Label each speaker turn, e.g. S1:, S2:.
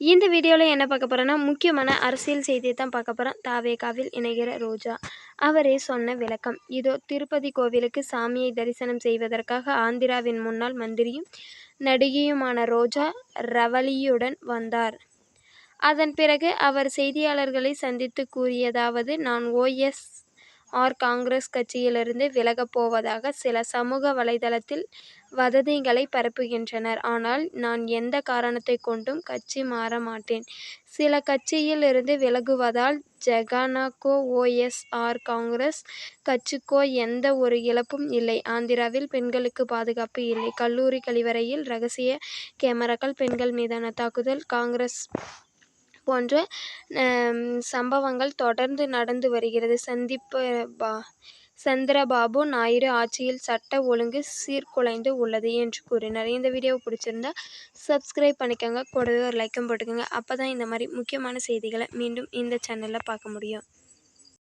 S1: இந்த வீடியோவில் என்ன பார்க்க போகிறோன்னா, முக்கியமான அரசியல் செய்தியை தான் பார்க்க போகிறோம். தாவேகாவில் இணைகிற ரோஜா அவரே சொன்ன விளக்கம் இதோ. திருப்பதி கோவிலுக்கு சாமியை தரிசனம் செய்வதற்காக ஆந்திராவின் முன்னாள் மந்திரியும் நடிகையுமான ரோஜா ரவலியுடன் வந்தார். அதன் பிறகு அவர் செய்தியாளர்களை சந்தித்து கூறியதாவது: நான் காங்கிரஸ் கட்சியிலிருந்து விலகப் போவதாக சில சமூக வலைதளத்தில் வதந்திகளை பரப்புகின்றனர். ஆனால் நான் எந்த காரணத்தை கொண்டும் கட்சி மாற மாட்டேன். சில கட்சியில் இருந்து விலகுவதால் ஜெகனுக்கோ காங்கிரஸ் கட்சிக்கோ எந்த ஒரு இழப்பும் இல்லை. ஆந்திராவில் பெண்களுக்கு பாதுகாப்பு இல்லை. கல்லூரி கழிவறையில் ரகசிய கேமராக்கள், பெண்கள் மீதான தாக்குதல், காங்கிரஸ் போன்ற சம்பவங்கள் தொடர்ந்து நடந்து வருகிறது. சந்திரபாபு நாயுடு ஆட்சியில் சட்ட ஒழுங்கு சீர்குலைந்து உள்ளது என்று கூறினார். இந்த வீடியோ பிடிச்சிருந்தா சப்ஸ்கிரைப் பண்ணிக்கோங்க, கூடவே ஒரு லைக்கும் போட்டுக்கோங்க. அப்போ தான் இந்த மாதிரி முக்கியமான செய்திகளை மீண்டும் இந்த சேனலில் பார்க்க முடியும்.